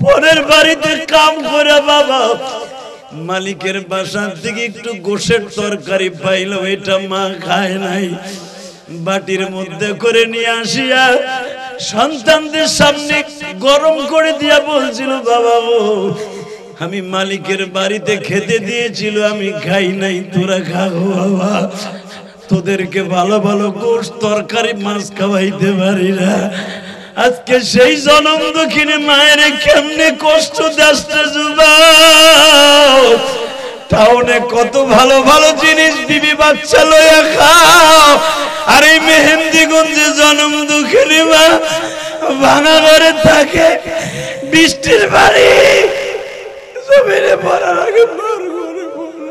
পরের বাড়িতে কাম করে বাবা মালিকের বাসা থেকে একটু গোশের তরকারি পাইলো, এটা মা খায় নাই, বাটির মধ্যে করে নিয়ে আসিয়া সন্তানদের সামনে গরম করে দিয়া বলছিল, বাবা গো আমি মালিকের বাড়িতে খেতে দিয়েছিল, আমি খাই নাই, তোরা খাও বাবা, তোদেরকে ভালো ভালো গোশত তরকারি মাছ খাওয়াইতে পারি না। আজকে সেই জনম দুঃখিনী মায়ের কেমনে কষ্ট দাসটা যুবক, টাউনে কত ভালো ভালো জিনিস বিবি বাচ্চা লইয়া খাও, আর এই মেহেন্দিগঞ্জে জনম দুঃখিনী মা ভাঙা ঘরে থাকে, বৃষ্টির বাড়ি জমিনে পড়ার আগে মার ঘরে পড়ে।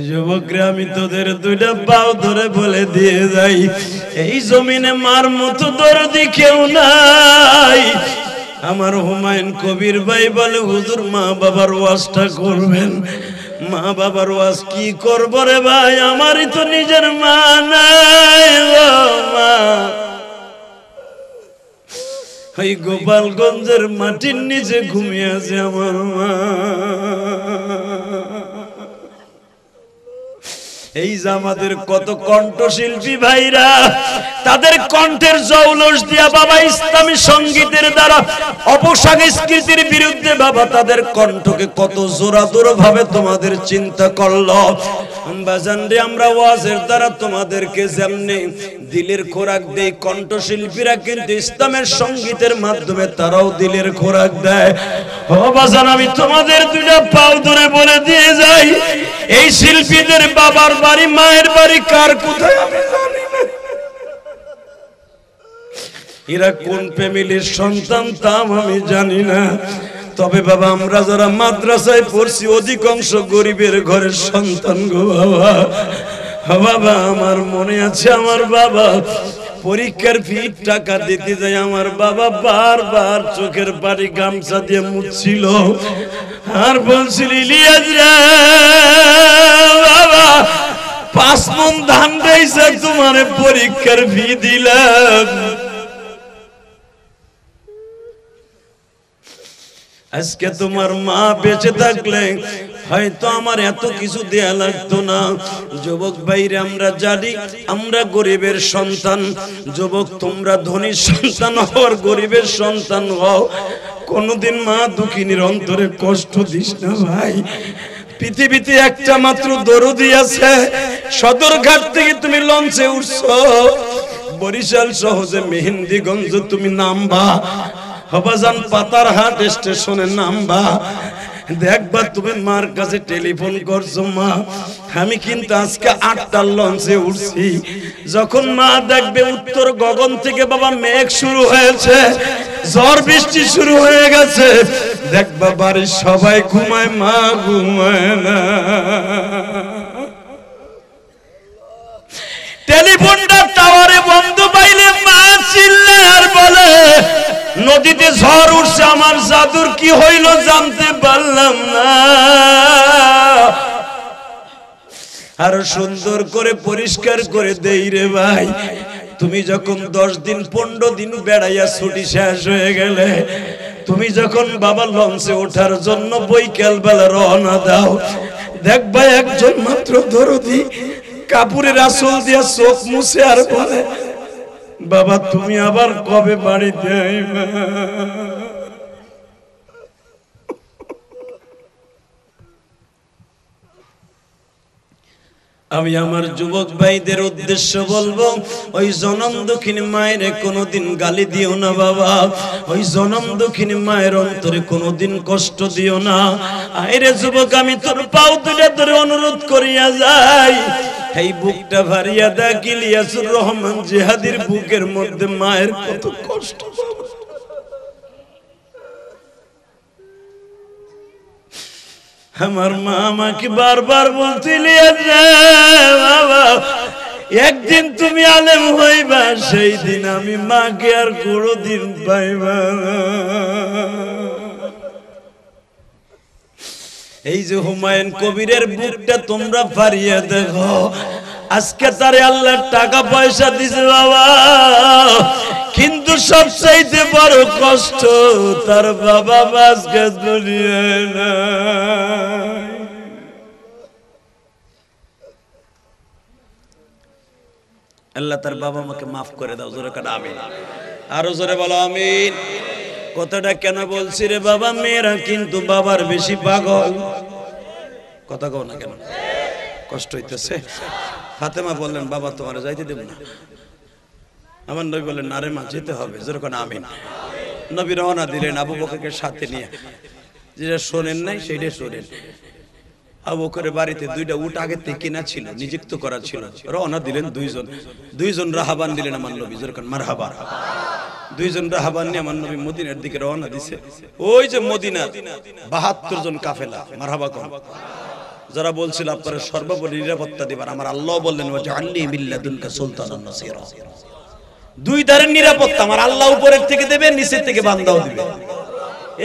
যুবকরে আমি তোদের দুইটা পাও ধরে বলে দিয়ে যাই, এই জমিনে মার মতো দরদি কেউ নাই। আমার হুমায়ুন কবির ভাই বলে, হুজুর মা বাবার ওয়াজটা করবেন। মা বাবার ওয়াজ কি করব রে ভাই, আমারই তো নিজের মা নাই। মা এই গোপালগঞ্জের মাটির নিচে ঘুমিয়ে আছে আমার মা। এই যে আমাদের কত কণ্ঠশিল্পী ভাইরা, তাদের কণ্ঠের জৌলস দিয়া বাবা ইসলামী সঙ্গীতের দ্বারা অপসংস্কৃতির বিরুদ্ধে বাবা তাদের কণ্ঠকে কত জোরাজোর ভাবে তোমাদের চিন্তা করলো। বাজানরে আমরা ওয়াজের দ্বারা তোমাদেরকে যেমনি দিলের খোরাক দেই, কণ্ঠশিল্পীরা কিন্তু ইসলামের সঙ্গীতের মাধ্যমে তারাও দিলের খোরাক দেয়। ও বাজান আমি তোমাদের দুইটা পাও ধরে বলে দিয়ে যাই, এই শিল্পীদের বাবার বাড়ি মায়ের বাড়ি কার কোথায় আমি জানি না, এরা কোন ফ্যামিলির সন্তান তাও আমি জানি না। তবে বাবা আমরা যারা মাদ্রাসায় পড়ছি অধিকাংশ গরিবের ঘরের সন্তান গো বাবা। বাবা আমার মনে আছে, আমার বাবা পরীক্ষার ফি টাকা দিতে যায়, আমার বাবা বারবার চোখের পানি গামছা দিয়ে মুছছিল আর বলছিল, ইলিয়াস রে বাবা 5 মণ ধান দিয়েছে, তোমার পরীক্ষার ফি দিলাম। আজকে তোমার মা বেঁচে থাকলে হয়তো আমার এত কিছু দেয়া লাগতো না। যুবক ভাইরা আমরা জানি আমরা গরিবের সন্তান, যুবক তোমরা ধনীর সন্তান হওয়ার গরিবের সন্তান হও, কোনদিন মা দুঃখিনীর অন্তরে কষ্ট দিস না ভাই। পৃথিবীতে একটা মাত্র দরদি আছে, সদরঘাট থেকে তুমি লঞ্চে উঠছো, বরিশাল সহজে মেহেন্দিগঞ্জ তুমি নামবা, হবাজান পাতারহাট স্টেশনে নামবা, দেখবা তুমি মার কাছে টেলিফোন করছো, মা আমি কিন্তু আজকে 8টার লঞ্চে উঠছি। যখন মা দেখবে উত্তর গগন থেকে বাবা মেঘ শুরু হয়েছে, ঝড় বৃষ্টি শুরু হয়ে গেছে, দেখবা বাড়ির সবাই ঘুমায়, মা ঘুমায় না। টেলিফোনটা টাওয়ারে বন্ধ পাইলে মা চিল্লায় আর বলে, নদীতে ঝড় উঠছে, আমার জাদুর কি হইল জানতে পারলাম না। আর সুন্দর করে পরিষ্কার করে দেই রে ভাই। তুমি যখন 10 দিন 15 দিন বেড়াইয়া ছুটি শেষ হয়ে গেলে, তুমি যখন বাবা লঞ্চে ওঠার জন্য বৈকাল বেলা রওনা দাও, দেখবা একজন মাত্র দরদি কাপড়ের আঁচল দিয়া চোখ মুছে আর বলে, বাবা তুমি আবার কবে বাড়িতে আইবা। আমি আমার যুবক ভাইদের উদ্দেশ্য বলবো, ওই জনম দুঃখিনী মায়ের কোনোদিন গালি দিও না বাবা, ওই জনম দুঃখিনী মায়ের অন্তরে কোনোদিন কষ্ট দিও না। আইরে যুবক আমি তোর পাও দুটা ধরে অনুরোধ করিয়া যাই, এই বুকটা ভারিয়া দেখ, ইলিয়াসুর রহমান জিহাদির বুকের মধ্যে মায়ের কত কষ্ট। আমার মা আমাকে বারবার বলছিল, বাবা একদিন তুমি আলেম হইবা, সেই দিন আমি মাকে আর কোনোদিন পাইবা। এই যে হুমায়ুন কবিরের বুকটা তোমরা ফারিয়ে দেখো, আজকে তারে আল্লাহ টাকা পয়সা দিছে বাবা, কিন্তু সবচাইতে বড় কষ্ট তার বাবা আজকে দুনিয়ায় নাই। আল্লাহ তার বাবা মাকে মাফ করে দাও, জোরে কাটা আমিন। আরো জোরে বলো আমিন। কথাটা কেন বলছি রে বাবা, মেয়েরা কিন্তু বাবার বেশি পাগল। কথা কও না কেন, কষ্ট হইতেছে? ফাতেমা বললেন বাবা তোমার যাইতে দেব না। আমার নবী বললেন না রে মা যেতে হবে, জোরে কাটা আমিন। নবী রওনা দিলেন আবু বকরকে সাথে নিয়ে। যেটা শোনেন নাই সেটা শোনেন। আবু বকরের বাড়িতে দুইটা উট আগে থেকে কিনা ছিল, নিযুক্ত করা ছিল। রওনা দিলেন দুইজন রাহাবান দিলেন আমার নবী, যেরকম মারহাবা। দুইজন রাহাবান নিয়ে আমার নবী মদিনার দিকে রওনা দিছে। ওই যে মদিনার ৭২ জন কাফেলা, মারহাবা কোন যারা বলছিল আপনারা সর্বোপরি নিরাপত্তা দিবার, আমার আল্লাহ বললেন ওয়াজআলনি মিন লাদুনকা সুলতানান নাসীরা। দুই ধারের নিরাপত্তা আমার আল্লাহ উপরের থেকে দেবে, নিচের থেকে বান্দাও দিবে।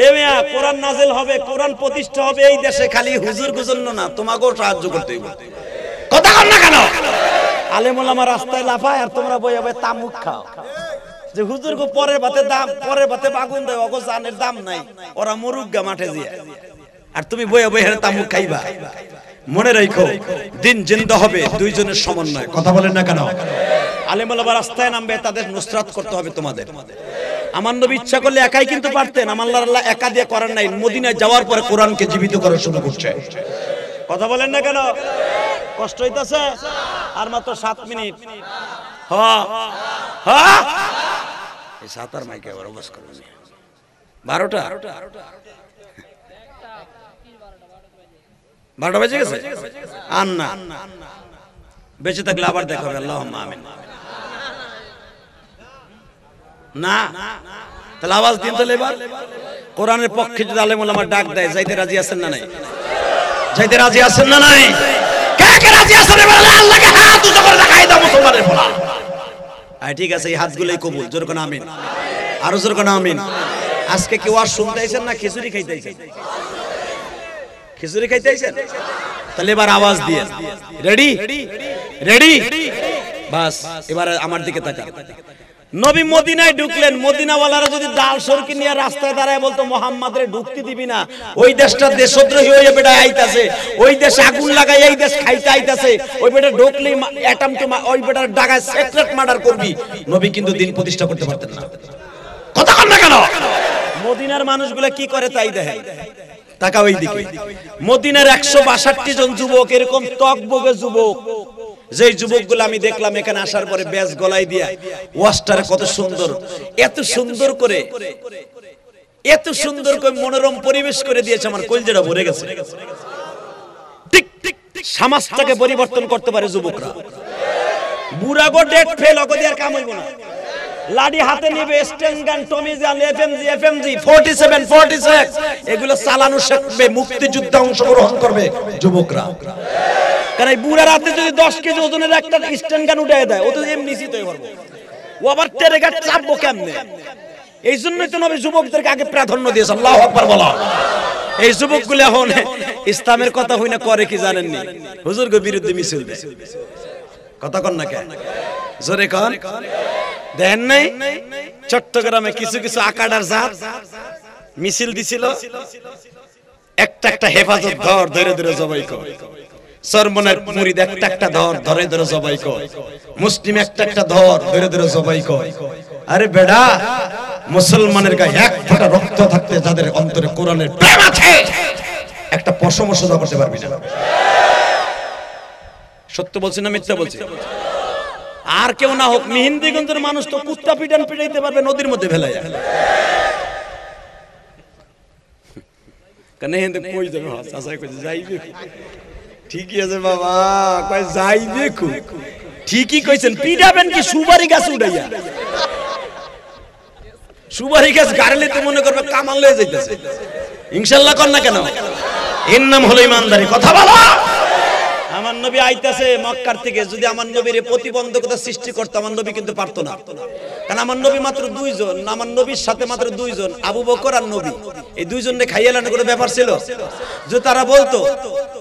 এ মিয়া কোরআন নাযিল হবে, কোরআন প্রতিষ্ঠা হবে এই দেশে, খালি হুজুর গুজন্য না, তোমাকেও সাহায্য করতে হবে। কথা কর না কেন? আলেম ওলামা রাস্তায় লাফায় আর তোমরা বইয়া বইয়া তামুক খাও। যে হুজুর গো পরের ভাতে দাম, পরের ভাতে বাগুন দেয়, ওগো জানের দাম নাই, ওরা মরুগা মাঠে জিয়া, আর তুমি বইয়া বইয়া তামুক খাইবা। মনে রাখো দিন জিন্দা হবে দুইজনের সমন্বয়। কথা বলেন না কেন? আলেম ওলামা রাস্তায় নামবে, তাদের নুসরাত করতে হবে তোমাদের। আমার নবী ইচ্ছা করলে একাই কিন্তু পারতেন, আমার আল্লাহ একা দিয়ে করার নাই। মদিনায় যাওয়ার পরে কোরআনকে জীবিত করা শুরু করছে। কথা বলেন না কেন? কষ্ট হইতাছে? আর মাত্র 7 মিনিট। হ্যাঁ হ্যাঁ, এই 7 আর মাইকে আবার অবশ্য করুন। 12টা 12টা বেজে গেছে। আর না, বেঁচে থাকলে আবার দেখা হবে। আল্লাহুম্মা আমিন। না তাহলে আওয়াজ দিন তাহলে এবার। কোরআনের পক্ষে যদি আলেম ওলামা ডাক দেয়, যাইতে রাজি আছেন না নাই? যাইতে রাজি আছেন না নাই? কে কে রাজি আছেন? এবার আল্লাহকে হাত উঁচু করে দেখাই দাও মুসলমানের ফলা। আয় ঠিক আছে, এই হাতগুলোই কবুল। জোরে কোন আমিন। আরো জোরে কোন আমিন। আজকে কি ওয়াজ শুনতে আইছেন না খিচুড়ি খাইতে আইছেন? খিচুড়ি খাইতে আইছেন? তাহলে এবার আওয়াজ দিয়ে রেডি রেডি বাস। এবার আমার দিকে তাকান। নবী মদিনায় ঢুকলেন, মদিনাওয়ালারা যদি ডাল সরকি নিয়ে রাস্তায় দাঁড়ায় বলতো মুহাম্মাদরে ঢুকতে দিবি না, ওই দেশটা দেশদ্রোহী হয়ে বেটা আইতাছে, ওই দেশে আগুন লাগাই এই দেশ খাইতে আইতাছে, ওই বেটা ঢুকলেই অ্যাটম টু ওই বেটার ডাগায় সিক্রেট মার্ডার করবি, নবী কিন্তু দিন প্রতিষ্ঠা করতে পারতেন না। কথা কন না কেন? মদিনার মানুষগুলো কি করে তাই দেখেন। তাকাও এই দিকে। মদিনার 162 জন যুবক, এরকম তকবগে যুবক, যেই যুবকগুলো আমি দেখলাম এখানে আসার পরে ব্যাস গলায় দিয়া ওয়াজটারে কত সুন্দর, এত সুন্দর করে মনোরম পরিবেশ করে দিয়েছে, আমার কলজেটা ভরে গেছে। ঠিক ঠিক সমাজটাকে পরিবর্তন করতে পারে যুবকরা। বুড়া গো ডেট ফেল অগদি আর কাম হইব না। লাডি হাতে নেবে, স্টেন গান, টমি গান, এফএমজি 47 46 এগুলো চালানো শিখবে, মুক্তিযুদ্ধে অংশগ্রহণ করবে যুবকরা। কারণ এই বুড়া রাতে যদি 10 কেজি ওজনের একটা স্টেন গান উঠায় দেয়, ও তো এমনি জিতে পারবে, ও আবার টেরে গাট চাপবো কেমনে? এই জন্যই তো নবী যুবকদেরকে আগে প্রাধান্য দিয়েছে। আল্লাহু আকবার বলো। এই যুবকগুলো এখন ইসলামের কথা হই না করে কি জানেননি? হুজুরকে বিরুদ্ধে মিছিল দেয়। কথা কন না কেন? জোরে কন। দেন নাই চট্টগ্রামে কিছু কিছু আকাডার জাত মিছিল দিছিল, একটা হেফাজত ধরে ধরে জবাই করে, সরমনের মুরিদ একটা ধরে ধরে জবাই করে, মুসলিম একটা ধরে ধরে জবাই করে। আরে বেডা, মুসলমানের গায়ে এক ফোঁটা রক্ত থাকতে যাদের অন্তরে কোরআনের প্রেম আছে, একটা পশম সোজা করতে পারবি না। সত্য বলছি না মিথ্যা বলছি? আর কেউ না হোক, মেহেন্দিগঞ্জের মানুষ তো কুত্তা পিটাইতে পারবে নদীর মধ্যে ফেলাইয়া। কেন হেন্দে কই যাবে? চাচা কইছে যাইবে। ঠিকই আছে বাবা, কই যাইবে কো। ঠিকই কইছেন। পিটাবেন কি সুপারি গাছ উড়াইয়া? সুপারি গাছ গাড়লেতে মনে করবে কামাল লয়ে যাইতেছে। ইনশাআল্লাহ কর না কেন? এর নাম হলো ইমানদারি। কথা বলো। আমার নবী আইতাছে মক্কার থেকে, যদি আমার নবীর প্রতিবন্ধকতা সৃষ্টি করতো আমার নবী কিন্তু পারতো না, কারণ আমার নবী মাত্র দুইজন, আমার নবীর সাথে মাত্র দুইজন, আবু বকর আর নবী, এই দুইজনকে খাইয়ালানোর কোনো ব্যাপার ছিল? যদি তারা বলতো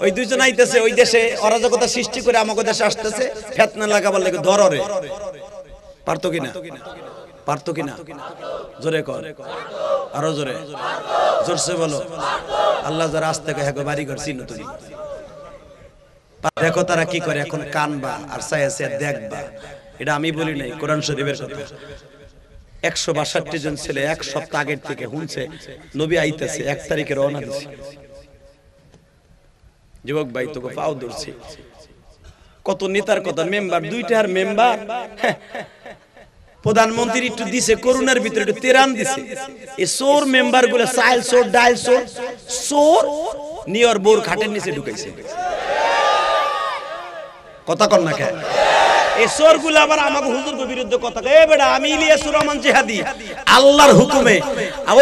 ওই দুইজন আইতেছে ওই দেশে অরাজকতা সৃষ্টি করে আমাকে দেশে আসতেছে ফিতনা লাগাবার লাগে ধরে, পারতো কিনা? পারতো কিনা? জোরে কর, আরো জোরে, জোরসে বলো। আল্লাহ যারা আসতে কয় হ্যাঁ বাড়ি ঘর চিনো তুমি। দেখো তারা কি করে, এখন কানবা আর চাইছে দেখবা। এটা আমি বলি নাই, কোরআন শরীফের কথা। 162 জন ছেলে এক সপ্তাহ আগের থেকে শুনছে নবী আইতেছে, 1 তারিখে রওনা দিছে। যুবক ভাই তোকে পাও ধরছে, কত নেতার কথা, মেম্বার 2টার মেম্বার, প্রধানমন্ত্রী একটু দিছে করোনার ভিতরে একটু তেরান দিছে। এই সোর মেম্বার গুলো সাইল সোর ডাইল সোর সোর নিয়র বোর খাটের নিচে ঢুকাইছে। কথা কর না কেন? এই সোর গুলো আবার আমাকে হুজুরকে বিরুদ্ধে কথা কয়। এ বেটা আমি ইলিয়াসুর রহমান জিহাদি, আল্লাহর হুকুমে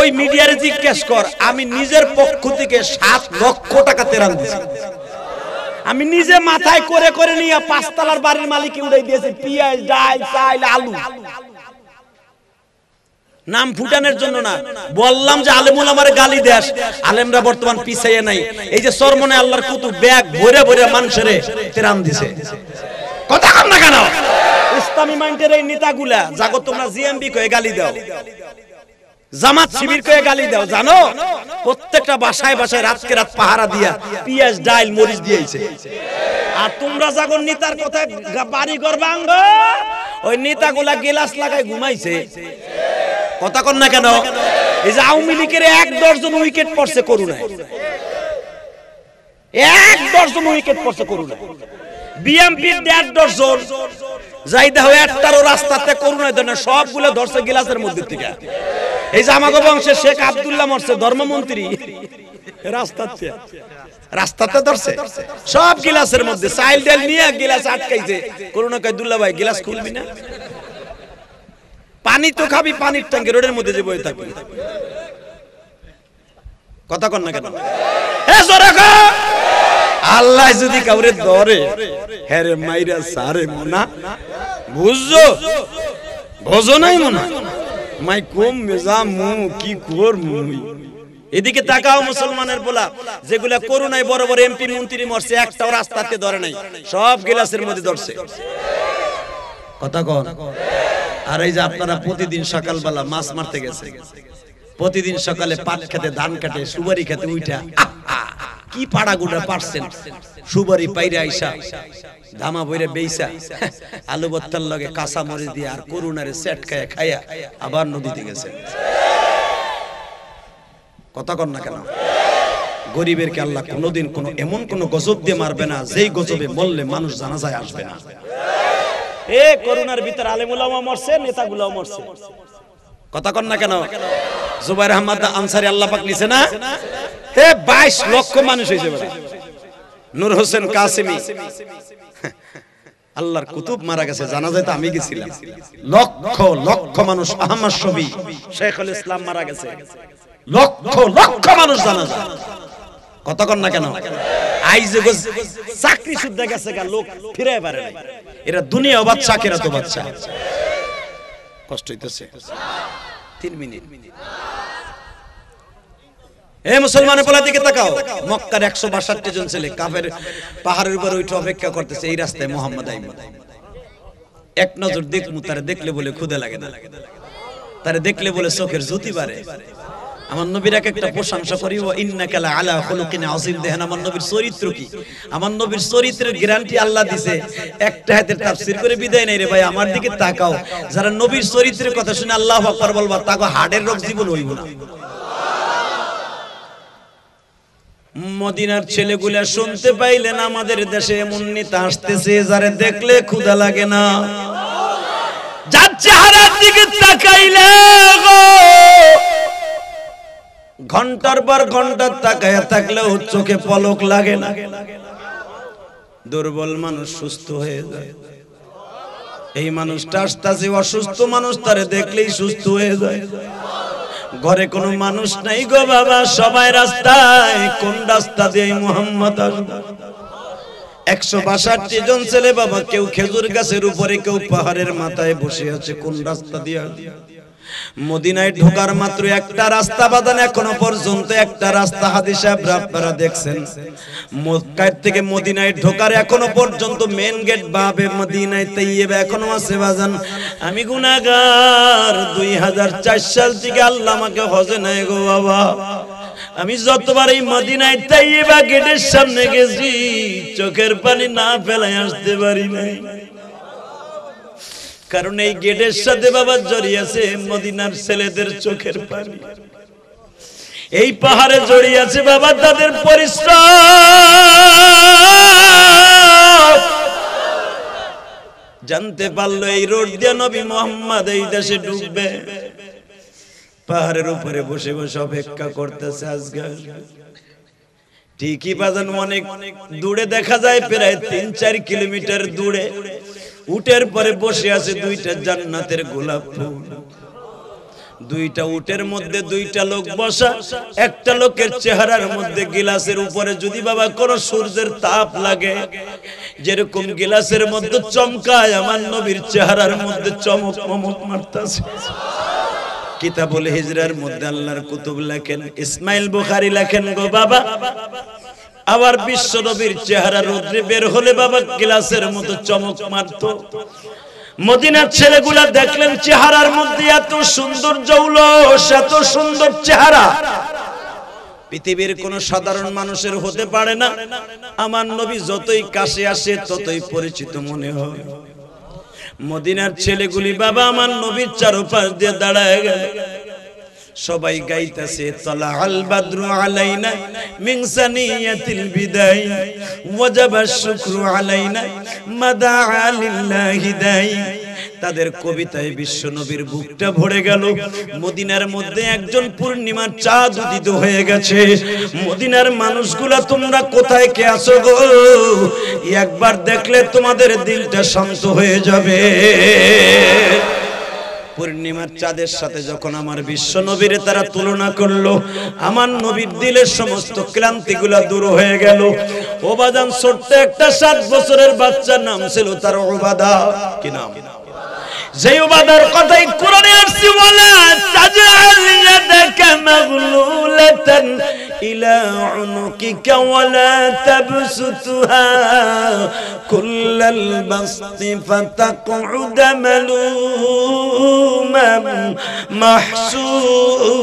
ওই মিডিয়ারে জিজ্ঞেস কর, আমি নিজের পক্ষ থেকে 7 লক্ষ টাকা তেরান দিছি। আমি নিজে মাথায় করে করে নিয়ে 5 তলার বাড়ির মালিককে উড়াই দিয়েছি পেঁয়াজ ডাল চাল আলু। নাম ফুটানোর জন্য না, বললাম যে আলেমুল আমার গালি দেশ, আলেমরা বর্তমান পিছাইয়ে নাই। এই যে সরমনে আল্লাহর কুতুব ব্যাগ ভরে ভরে মানুষের তেরান দিছে। কথা কম না কেন? ইসলামী মাইন্ডের এই নেতাগুলা যাগো তোমরা জিএমবি কয়ে গালি দাও, জামাত শিবির কয়ে গালি দাও, জানো প্রত্যেকটা বাসায় বাসায় রাতকে রাত পাহারা দিয়া পেঁয়াজ ডাল মরিচ দিয়েছে। আর তোমরা যখন নেতার কথা বাড়ি ঘর ভাঙব, ওই নেতাগুলা গিলাস লাগায় ঘুমাইছে। কথা কন না কেন? এই যে আওয়ামী লীগের 1 দর্জন উইকেট পড়ছে করুণায়, 1 দর্জন উইকেট পড়ছে করুণায়। বিএমপির 1.5 দর্জন যাই দেখো একটারও রাস্তাতে করুণায় ধরে না, সবগুলো ধরছে গিলাসের মধ্যে থেকে। এই যে আমাগো বংশের শেখ আব্দুল্লাহ মরছে ধর্মমন্ত্রী, রাস্তাতে ধরছে সব গিলাসের মধ্যে, চাইল ডাল নিয়ে গিলাস আটকাইছে। করুণা কয় দুল্লা ভাই গিলাস খুলবি না, পানি তো খাবি, পানির ট্যাঙ্কি রোডের মধ্যে যে বয়ে থাকবি। কথা কন না কেন? আল্লাহ যদি কাউরে ধরে হেরে মাইরা সারে মোনা, বুঝছো? বোঝো নাই মোনা মাই কম মেজা মু কি কর মুই। এদিকে তাকাও মুসলমানের পোলা, যেগুলা করুণায় বড় বড় এমপি মন্ত্রী মরছে, একটাও রাস্তাতে ধরে নাই, সব গিলাসের মধ্যে ধরছে। কথা কন। আর এই যে আপনারা প্রতিদিন সকালবেলা মাছ মারতে গেছে, প্রতিদিন সকালে পাট খেতে, ধান কাটে, সুবারি খেতে উঠা কি পাড়া গুড়া পারছেন, সুবারি পাইরা আইসা ধামা বইরে বেইসা আলু ভর্তার লগে কাঁচা মরিচ দিয়ে আর করুণারে সেট খায়া খায়া আবার নদীতে গেছে। কথা কন না কেন? গরিবের কে আল্লাহ কোনোদিন কোনো এমন কোন গজব দিয়ে মারবে না যেই গজবে মরলে মানুষ জানাজায় আসবে না। এ করুণার ভিতর আলেম উলামা মরছে, নেতাগুলাও মরছে। কথা কন না কেন? জুবাইর আহমদ আনসারী আল্লাহ পাক নিছে না, 22 লক্ষ মানুষ হয়েছে। নূর হোসেন কাসেমি আল্লাহর কুতুব মারা গেছে, জানাজায় তো আমি গেছিলাম। লক্ষ লক্ষ মানুষ, আহমদ শফি শেখুল ইসলাম মারা গেছে, লক্ষ লক্ষ মানুষ জানাজা। কথা কন না কেন? আইজে চাকরি শুদ্ধ গেছে গা, লোক ফিরে পারে না। এরা দুনিয়া বাদশা, কেরা তো বাদশা। কষ্ট হইতেছে 3 মিনিট। এ মুসলমানের পোলা দিকে তাকাও, মক্কার 162 জন ছেলে কাফের পাহাড়ের উপর উঠে অপেক্ষা করতেছে। এই রাস্তায় মুহাম্মদ আইবে, এক নজর দেখমু, তারে দেখলে বলে ক্ষুধা লাগে না, তারে দেখলে বলে চোখের জ্যোতি বাড়ে। আমার নবীর একটা প্রশংসা করি, ওয়া ইন্নাকা লা আলা খুলুকিন আযীম। দেখেন আমার নবীর চরিত্র কি, আমার নবীর চরিত্রের গ্যারান্টি আল্লাহ দিছে। একটা হাতের তাফসীর করে বিদায় নাই রে ভাই। আমার দিকে তাকাও, যারা নবীর চরিত্রের কথা শুনে আল্লাহু আকবার বলবা, তাকে হার্টের রোগ জীবন হইব না। মদিনার ছেলেগুলা শুনতে পাইলেন আমাদের দেশে এমন নেতা আসতেছে যারে দেখলে ক্ষুধা লাগে না, যার চেহারার দিকে তাকাইলে ঘন্টার পর ঘন্টা তাকায়া থাকলেও চোখে পলক লাগে না। দুর্বল মানুষ সুস্থ হয়ে যায়, এই মানুষটা আসতেছে অসুস্থ মানুষ, তারে দেখলেই সুস্থ হয়ে যায়। ঘরে কোনো মানুষ নাই গো বাবা, সবাই রাস্তায়। কোন রাস্তা দিয়ে মুহাম্মদ আসবে? 162 জন ছেলে বাবা, কেউ খেজুর গাছের উপরে, কেউ পাহাড়ের মাথায় বসে আছে। কোন রাস্তা দিয়া? মদিনায় ঢোকার মাত্র একটা রাস্তা বাদান, এখনো পর্যন্ত একটা রাস্তা। হাদিস আপনারা দেখছেন, মক্কা থেকে মদিনায় ঢোকার এখনো পর্যন্ত মেন গেট বাবে মদিনায় তাইয়্যিবা এখনো আছে বাজান। আমি গুনাহগার, 2004 সাল থেকে আল্লাহ আমাকে হজে নাই গো বাবা। আমি যতবার এই মদিনায় তাইয়্যিবা গেটের সামনে গেছি, চোখের পানি না ফেলাই আসতে পারি নাই। কারণ এই গেটের সাথে বাবা জড়িয়ে আছে মদিনার ছেলেদের চোখের পানি, এই পাহাড়ে জড়িয়ে আছে বাবা তাদের পরিশ্রম। জানতে পারলো এই রোড দিয়ে নবী মুহাম্মদ এই দেশে ঢুকবে, পাহাড়ের উপরে বসে বসে অপেক্ষা করতেছে আজকে। ঠিকই বাজান, অনেক দূরে দেখা যায়, প্রায় 3-4 কিলোমিটার দূরে উটের পরে বসে আছে দুইটা জান্নাতের গোলাপ ফুল। দুইটা উটের মধ্যে দুইটা লোক বসা। একটা লোকের চেহারার মধ্যে গিলাসের উপরে যদি বাবা কোন সূর্যের তাপ লাগে, যেরকম গিলাসের মধ্যে চমকায়, আমার নবীর চেহারার মধ্যে চমক মমক মারতাছে। কিতাবুল হিজরার মধ্যে আল্লাহর কুতুব লেখেন, ইসমাইল বুখারী লেখেন গো বাবা, আবার বিশ্ব নবীর চেহারা রোদ্রে বের হলে বাবা গ্লাসের মতো চমক মারতো। মদিনার ছেলেগুলা দেখলেন চেহারার মধ্যে এত সুন্দর জৌলস, এত সুন্দর চেহারা পৃথিবীর কোন সাধারণ মানুষের হতে পারে না। আমার নবী যতই কাছে আসে ততই পরিচিত মনে হয়। মদিনার ছেলেগুলি বাবা আমার নবীর চারপাশ দিয়ে দাঁড়ায় গেল। সবাই গাইতেছে, তালাআল বাদরু আলাইনা মিন সানিয়াতিল বিদাই ওয়াজাবা শুকরু আলাইনা মাদা লিল্লাহি দাই। তাদের কবিতায় বিশ্ব নবীর বুকটা ভরে গেল। মদিনার মধ্যে একজন পূর্ণিমার চাঁদ উদিত হয়ে গেছে। মদিনার মানুষগুলা তোমরা কোথায় কে আছো গো? একবার দেখলে তোমাদের দিলটা শান্ত হয়ে যাবে। পূর্ণিমার চাঁদের সাথে যখন আমার বিশ্ব নবীরে তারা তুলনা করলো, আমার নবীর দিলের সমস্ত ক্লান্তিগুলা দূর হয়ে গেল। ওবাদান ছোট্ট একটা 7 বছরের বাচ্চার নাম ছিল তার ওবাদা। কি নাম? যে ওবাদার কথাই কোরআনে আসছে, ওয়ালা তাজআল ইয়াদাকা মাগলুলাতান ইলা উনুকিকা ওয়ালা তাবসুতহা কুল্লাল বাসতি ফাতাকউদা মালুমান মাহসুরা।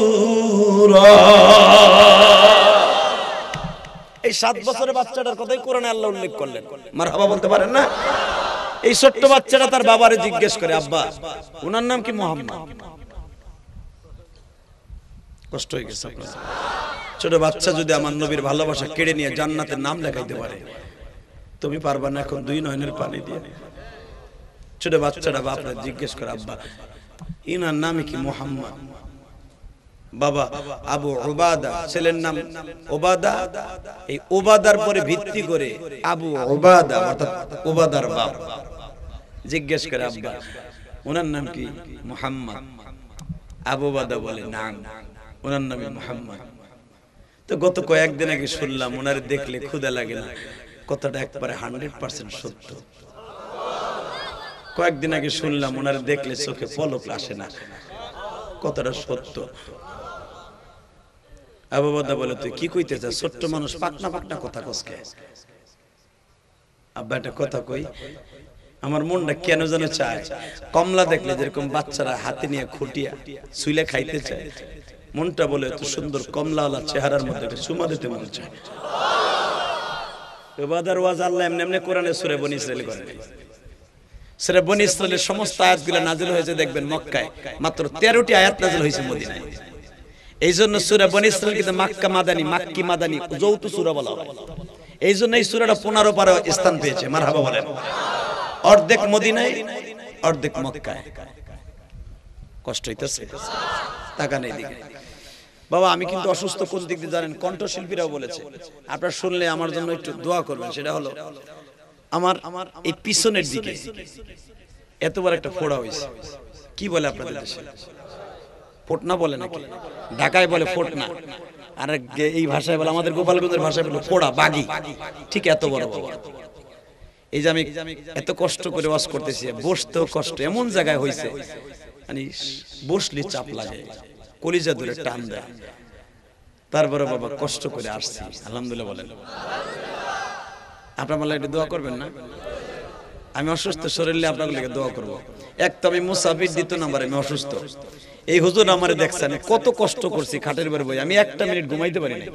এই 7 বছরের বাচ্চাটার কথাই কোরআনে আল্লাহ উল্লেখ করলেন। মারহাবা বলতে পারেন না? এই ছোট্ট বাচ্চাটা তার বাবারে জিজ্ঞেস করে, আব্বা ওনার নাম কি? মুহাম্মদ। কষ্ট হয়ে গেছে আপনার? ছোট বাচ্চা যদি আমার নবীর ভালোবাসা কেড়ে নিয়ে জান্নাতের নাম লেখাইতে পারে, তুমি পারবা না এখন 2 নয়নের পানি দিয়ে? ছোট বাচ্চাটা বাপরে জিজ্ঞেস করে, আব্বা ইনার নাম কি? মুহাম্মদ। বাবা আবু উবাদা, ছেলের নাম ওবাদা। এই ওবাদার পরে ভিত্তি করে আবু উবাদা অর্থাৎ ওবাদার বাপ জিজ্ঞেস করে, আব্বা ওনার নাম কি? মুহাম্মদ। আবু উবাদা বলে, না ওনার নাম মুহাম্মদ। তো গত কয়েকদিন আগে শুনলাম ওনারে দেখলে ক্ষুধা লাগে না। কথাটা একবারে 100% সত্য। কয়েকদিন আগে শুনলাম ওনারে দেখলে চোখে পলক আসে না। কথাটা সত্য। আবু উবাদা বলে, তুই কি কইতে চাস? ছোট্ট মানুষ পাকনা পাকনা কথা কসকে। আব্বা একটা কথা কই, আমার মনটা কেন যেন চায় কমলা দেখলে যেরকম বাচ্চারা হাতে নিয়ে খুঁটিয়া সুইলে খাইতে চায়, মনটা বলে এত সুন্দর কমলাওয়ালা চেহারার মধ্যে একটা চুমা দিতে মন চায়। উবাদার ওয়াজ আল্লাহ এমনি এমনি কোরআনে সূরা বনী ইসরাঈল করে। সূরা বনী ইসরাঈলের সমস্ত আয়াতগুলো নাযিল হয়েছে দেখবেন মক্কায়, মাত্র 13টি আয়াত নাযিল হয়েছে মদিনায়। এইজন্য সূরা বনী ইসরাঈল কিন্তু মক্কা মাদানী, মাক্কি মাদানী যৌথ সূরা বলা হয়। এইজন্য এই সূরাটা 15 পারা স্থান পেয়েছে। মারহাবা বলেন। অর্ধেক মদিনায়, অর্ধেক মক্কায়। কষ্ট হইতেছে? টাকা নেই দিকে। বাবা আমি কিন্তু অসুস্থ, কোন দিক দিয়ে জানেন? কণ্ঠশিল্পীরাও বলেছে, আপনারা শুনলে আমার জন্য একটু দোয়া করবেন। সেটা হলো আমার এই পিছনের দিকে এত বড় একটা ফোড়া হয়েছে। কি বলে আপনাদের দেশে? ফোটনা বলে নাকি? ঢাকায় বলে ফোটনা, আর এই ভাষায় বলে, আমাদের গোপালগঞ্জের ভাষায় বলে ফোড়া, বাগি। ঠিক এত বড় বাবা। এই যে আমি এত কষ্ট করে ওয়াজ করতেছি, বসতেও কষ্ট, এমন জায়গায় হয়েছে মানে বসলে চাপ লাগে, কলিজা ধরে টান দেয়। তারপরে বাবা কষ্ট করে আসছি, আলহামদুলিল্লাহ বলেন। আপনার মাল্লা একটু দোয়া করবেন না? আমি অসুস্থ শরীরে আপনার লেগে দোয়া করবো। এক তো আমি মুসাফির, দ্বিতীয় নাম্বার আমি অসুস্থ। এই হুজুর আমারে দেখছেন কত কষ্ট করছি খাটের উপর বই, আমি একটা মিনিট ঘুমাইতে পারি না।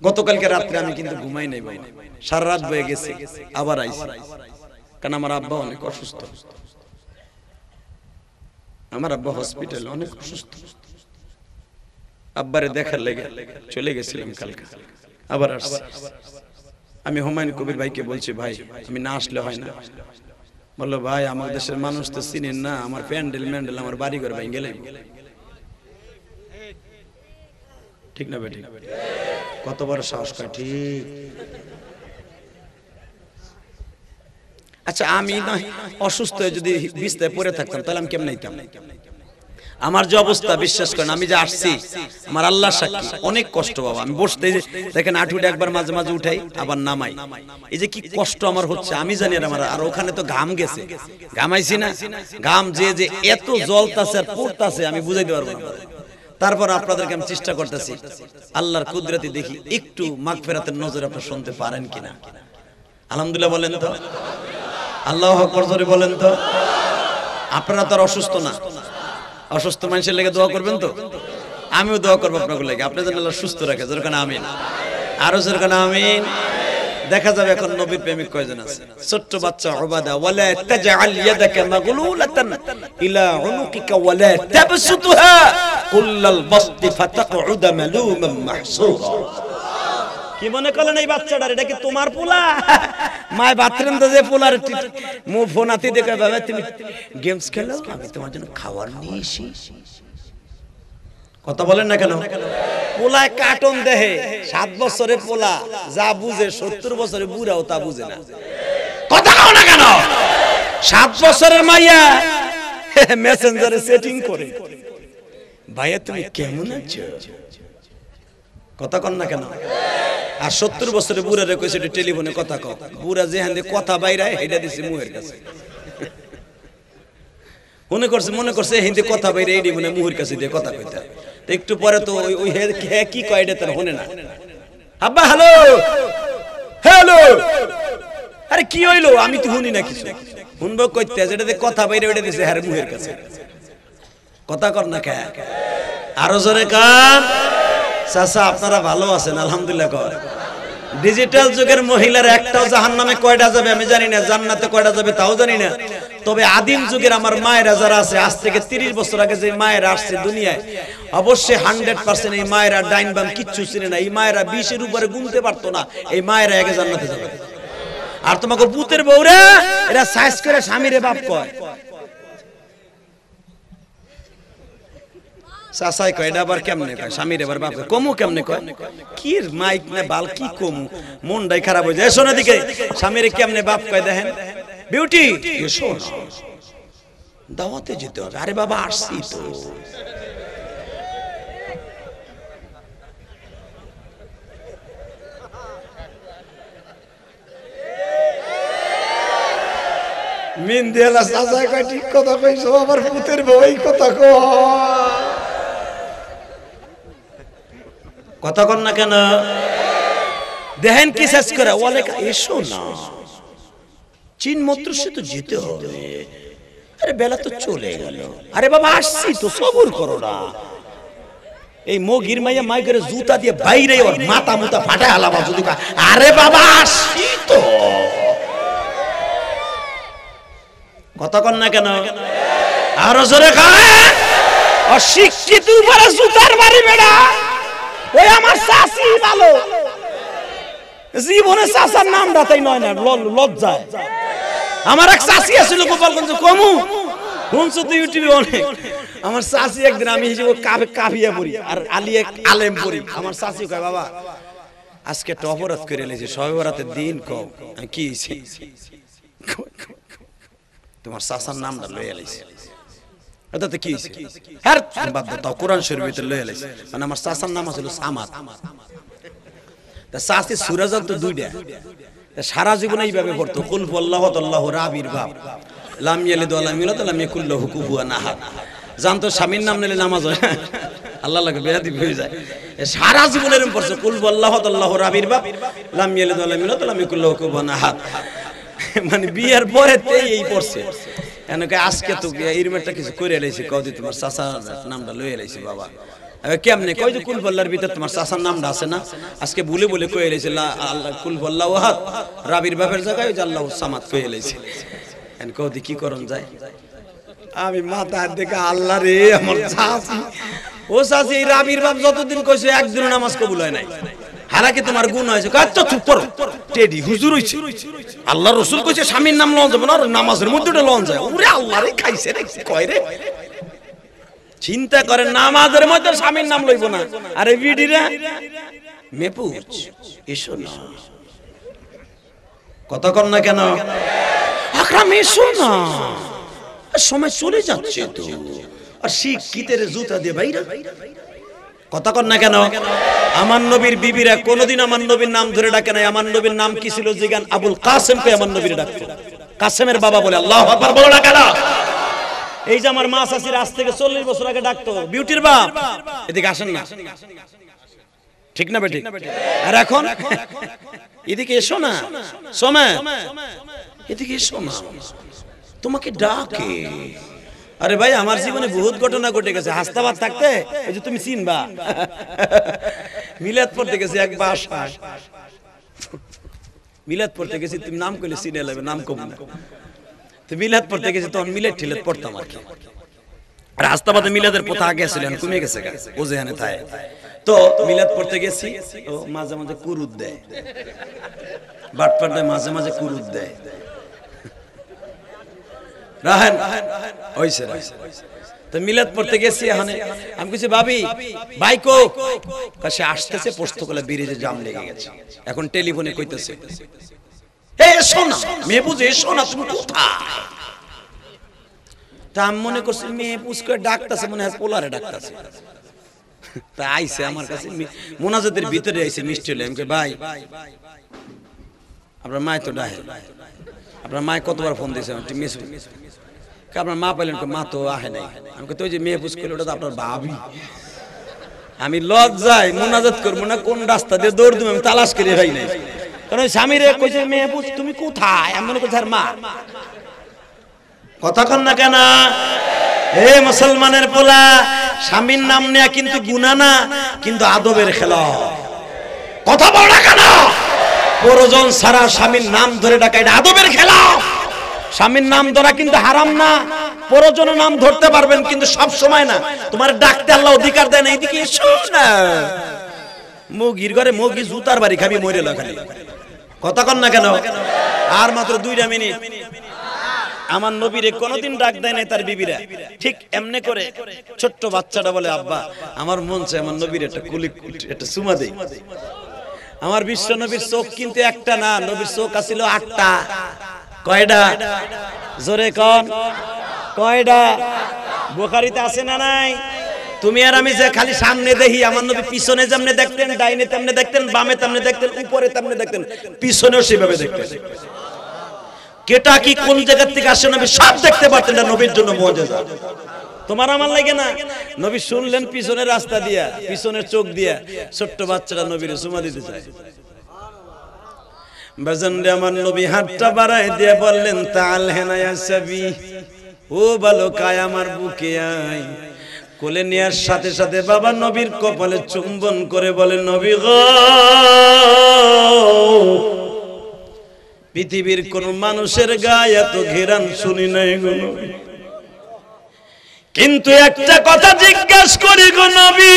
গতকালকে রাত্রে আমি কিন্তু ঘুমাই নাই বাবা, সারা রাত বয়ে গেছে, আবার আইছি, কারণ আমার আব্বা অনেক অসুস্থ। আমার আব্বা হসপিটালে অনেক অসুস্থ, আব্বারে দেখার লেগে চলে গেছিলাম কালকে, আবার আসছি। আমি হুমায়ুন কবির ভাইকে বলছি, ভাই আমি না আসলে হয় না। বললো ভাই আমার দেশের মানুষ তো চিনেন না, আমার প্যান্ডেল ম্যান্ডেল আমার বাড়ি ঘর ভাই গেলে, ঠিক না বেটি? কত বড় সাহস পায়, ঠিক। আচ্ছা আমি না অসুস্থ হয়ে যদি বিছানায় পড়ে থাকতাম তাহলে আমি কেমন হইতাম? আমার যে অবস্থা বিশ্বাস করেন, আমি যে আসছি আমার আল্লাহ সাক্ষী অনেক কষ্ট বাবা। আমি বসতে দেখেন আঠুটা একবার মাঝে মাঝে উঠাই আবার নামাই, এই যে কি কষ্ট আমার হচ্ছে আমি জানি। আমার আর ওখানে তো ঘাম গেছে, ঘামাইছি না, ঘাম যে যে এত জ্বলতাছে আর পড়তাছে আমি বুঝাইতে পারবো না। তারপর আপনাদেরকে আমি চেষ্টা করতেছি আল্লাহর কুদরতি, দেখি একটু মাগফিরাতের নজর আপনারা শুনতে পারেন কিনা। আলহামদুলিল্লাহ বলেন তো, আল্লাহু আকবার জোরে বলেন তো। আপনারা তো আর অসুস্থ না, অসুস্থ মানুষের লেগে দোয়া করবেন তো? আমিও দোয়া করবো আপনাদের লেগে, আপনি যেন আল্লাহ সুস্থ রাখে। যেরকম আমিন, আরো যেরকম আমিন। দেখা যাবে এখন নবীর প্রেমিক কয়জন আছে। ছোট্ট বাচ্চা উবাদা, ওয়ালা তাজআল ইয়াদাকা মাগলুলাতান ইলা উনুকিকা ওয়ালা তাবসুতহা কুল্লাল বাসতি ফাতাকউদ মালুমান মাহসুরা। কি মনে করলেন এই বাচ্চাটার এটা কি তোমার পোলা? মায় বাথরুম তো যে পোলার মু ফোনাতে দেখে বাবা তুমি গেমস খেলো, আমি তোমার জন্য খাবার নিয়ে এসি। কথা বলেন না কেন? পোলায় কার্টুন দেখে, 7 বছরের পোলা যা বুঝে 70 বছরের বুড়াও তা বুঝে না। কথা কও না কেন? 7 বছরের মাইয়া মেসেঞ্জারে সেটিং করে, ভাইয়া তুমি কেমন আছো? কথা কন না কেন? আর 70 বছরের বুড়ারে কইছে একটু টেলিফোনে কথা কও, বুড়া যে হান্দে কথা বাইরায় হেডা দিছে মুহের কাছে। মনে করছে হিন্দি কথা বাইরে এই মানে মুহের কাছে দিয়ে কথা কইতা। একটু পরে তো ওই হে কি কয় এটা তার হনে না। আব্বা হ্যালো হ্যালো, আরে কি হইলো? আমি তো শুনি না কিছু, শুনবো কইতে যেটাতে কথা বাইরে ওইটা দিছে হ্যাঁ মুহের কাছে। কথা কর না কে? আরো জোরে কান। চাচা আপনারা ভালো আছেন? আলহামদুলিল্লাহ কর। ডিজিটাল যুগের মহিলার একটাও জাহান্নামে কয়টা যাবে আমি জানি না, জান্নাতে কয়টা যাবে তাও জানি না। তবে আদিম যুগের আমার মায়েরা যারা আছে, আজ থেকে 30 বছর আগে যে মায়েরা আসছে দুনিয়ায়, অবশ্যই 100% এই মায়েরা ডাইন বাম কিচ্ছু চিনে না। এই মায়েরা 20-এর উপরে গুনতে পারতো না। এই মায়েরা আগে জান্নাতে যাবে। আর তোমাকে পুতের বউরা এরা সাইজ করে স্বামীরে বাপ কয়। চাচাই কয় এটা আবার কেমনে কয়? স্বামীর এবার বাপ কমু কেমনে কয়? কি মাইক না বাল কি কমু, মনটাই খারাপ হয়ে যায়। শোনা দিকে স্বামীর কেমনে বাপ কয় দেখেন। বিউটি এসো না, দাওয়াতে যেতে হবে। আরে বাবা আসছি তো। মিন দেলা চাচা কয় ঠিক কথা কইছো, আমার পুতের বউ এই কথা কয়। কথা কন না কেন? দেখেন কি শেষ করে ওয়ালে এসো না, চীন মন্ত্র সে তো যেতে হবে। আরে বেলা তো চলে গেল। আরে বাবা আসছি তো, সবুর করো না। এই মগির মাইয়া মাইকের জুতা দিয়ে বাইরে ওর মাথা মুতা ফাটা হালাবা যদি। আরে বাবা আসছি তো। কথা কন না কেন? আরো জোরে খায়। অশিক্ষিত উপরে জুতার বাড়ি বেড়া। ওই আমার শাশি ভালো, জীবনে চাচার নাম রাতাই নয় না, লজ্জায়। আমার এক শাশি আছিল গোপালগঞ্জ, কমু শুনছো তো ইউটিউবে অনেক। আমার শাশি একদিন আমি হিসেবে কাফিয়া পড়ি আর আলিয়া আলেম পড়ি। আমার শাশি কয় বাবা আজকে একটা অপরাধ করে এলেছি, সবে বরাতের দিন কম কি তোমার চাচার নামটা লয়ে এলাইছি। এটাতে কি হ্যাঁ বাদ দাও, কোরআন শরীফের লয়ে এলাইছি। মানে আমার চাচার নাম ছিল সামাদ। তা চাচি সুরাজাল তো 2টা, সারা জীবন এইভাবে পড়তো কুল হুয়াল্লাহু আল্লাহু রাবির বাপ লাম ইয়ালিদ ওয়া লাম ইউলাদ লাম ইয়াকুল লাহু কুফুয়ান আহাদ। জানতো স্বামীর নাম নিলে নামাজ হয়, আল্লাহ লাগে বেয়াদবি হয়ে যায়। সারা জীবন এরকম পড়ছে কুল হুয়াল্লাহু আল্লাহু রাবির বাপ লাম ইয়ালিদ ওয়া লাম ইউলাদ লাম ইয়াকুল লাহু কুফুয়ান আহাদ। মানে বিয়ের পরে এই পড়ছে। এনেকে আজকে তো এরমেরটা কিছু করে এলাইছি, কদি তোমার চাচার নামটা লয়ে এলাইছি বাবা। কেমনে কই যে কুল বল্লার ভিতর তোমার চাচার নামটা আছে না, আজকে বলে বলে কই এলাইছে আল্লাহ কুল বল্লাহু আহাদ রাবির বাপের জায়গায় যে আল্লাহু সামাদ কই এলাইছে। এন কদি কি করন যায়, আমি মাথা দেখে আল্লাহ রে আমার চাচি, ও চাচি এই রাবির বাপ যতদিন কইছে একদিন নামাজ কবুল হয় নাই, হালাকি তোমার গুণ হয়েছে। আচ্ছা চুপ করো, টেডি হুজুর হইছে, আল্লাহ রাসূল কইছে স্বামীর নাম লওয়া যাবে না, নামাজের মধ্যে ওটা লওয়া যায়। ওরে আল্লাহ রে খাইছে রে কয় রে, চিন্তা করে নামাজের মধ্যে স্বামীর নাম লইব না। আরে বিডিরা মেপুচ এসো না, কথা কর না কেন, আকরাম এসো না, সময় চলে যাচ্ছে তো। আর শিক্ষিতের জুতা দিয়ে বাইরা, কথা কর না কেন। আমার নবীর বিবিরা কোনদিন আমার নবীর নাম ধরে ডাকে নাই। আমার নবীর নাম কি ছিল জিগান, আবুল কাসেমকে আমার নবীর ডাকতো, কাসেমের বাবা বলে। আল্লাহু আকবার বলো না কেন। এই যে আমার মা চাচির আজ থেকে 40 বছর আগে ডাকতো বিউটির বাপ, এদিকে আসেন না, ঠিক না বেটি? আর এখন এদিকে এসো না, সময় এদিকে এসো না, তোমাকে ডাকে। আরে ভাই আমার জীবনে বহুত ঘটনা ঘটে গেছে। হাসতাবাদ থাকতে এই যে তুমি চিনবা, মিলাদ পড়তে গেছি এক বাসায়, মিলাদ পড়তে গেছি, তুমি নাম কইলে চিনে লাগবে, নাম কম না। তো মিলাদ পড়তে গেছি, তখন মিলাদ ঠিলাদ পড়তাম আর কি। আর হাসতাবাদে মিলাদের প্রথা আগে ছিল, কমে গেছে ও যেখানে থাকে। তো মিলাদ পড়তে গেছি, ও মাঝে মাঝে কুরুদ দেয়, বাটপাড়ায় মাঝে মাঝে কুরুদ দেয়। রাহেন হইছে তো মিলাদ পড়তে গেছি, এখানে আমি কিছু ভাবি বাইকো কাছে আসতেছে, পোস্ত কলা বিরিজে জাম লেগে গেছে। এখন টেলিফোনে কইতেছে, এ শোনা মেয়ে বুঝে শোনা, তুমি কোথায়? তা আমি মনে করছি মেয়ে পুষ্কে ডাকতেছে, মনে হয় পোলারে ডাকতেছে। তা আইছে আমার কাছে, মোনাজাতের ভিতরে আইছে মিষ্টি হলে। আমি ভাই আপনার মায় তো ডাহে, আপনার মায় কতবার ফোন দিয়েছে, আপনার মা পাইলেন, মা তো আহে নাই। আমি তো ওই যে মেয়ে পুষ করলে ওটা তো আপনার ভাবি। আমি লজ্জায় মোনাজাত করবো না, কোন রাস্তা দিয়ে দৌড় দিব আমি তালাশ করে ভাই নাই। কারণ ওই স্বামীরে কইছে মেয়ে পুষ তুমি কোথায়, আমি মনে করছি আর মা। কথা কন না কেন হে মুসলমানের পোলা, স্বামীর নাম নেয়া কিন্তু গুনাহ না, কিন্তু আদবের খেলা। কথা বল না কেন, প্রয়োজন ছাড়া স্বামীর নাম ধরে ডাকা এটা আদবের খেলা। স্বামীর নাম ধরা কিন্তু হারাম না, প্রয়োজনে নাম ধরতে পারবেন, কিন্তু সব সময় না। তোমার ডাকতে আল্লাহ অধিকার দেয় না, এইদিকে এসো না। মুগির ঘরে মুগি জুতার বাড়ি খাবি, মরে লাগালি। কথা কন না কেন। আর মাত্র 2টা মিনিট। আমার নবীরে কোনদিন ডাক দেয় নাই তার বিবিরা, ঠিক এমনি করে ছোট্ট বাচ্চাটা বলে আব্বা আমার মন চায় আমার নবীর একটা কুলি একটা চুমা দেই। আমার বিশ্ব নবীর চোখ কিন্তু একটা না, নবীর চোখ আছিল 8টা। কয়টা জোরে কোন, কয়টা? বুখারীতে আছে না নাই? তুমি আর আমি যে খালি সামনে দেখি, আমার নবী পিছনে যেমনে দেখতেন, ডাইনে তেমনে দেখতেন, বামে তেমনে দেখতেন, উপরে তেমনে দেখতেন, পিছনেও সেভাবে দেখতেন। কেটা কি কোন জায়গা থেকে আসে নবী সব দেখতে পারতেন, না নবীর জন্য মুজিজা। তোমার আমার লাগে না, নবী শুনলেন পিছনের রাস্তা দিয়া, পিছনের চোখ দিয়া ছোট্ট বাচ্চাটা নবীর চুমা দিতে চায়। বাজানরে আমার নবী হাতটা বাড়ায় দিয়ে বললেন তাল হেনায়া সাবি, ও বালকায় আমার বুকে আয়। কোলে নেয়ার সাথে সাথে বাবা নবীর কপালে চুম্বন করে বলে নবী গো, পৃথিবীর কোন মানুষের গায়ে এত ঘেরান শুনি নাই গো নবী, কিন্তু একটা কথা জিজ্ঞাসা করি গো নবী,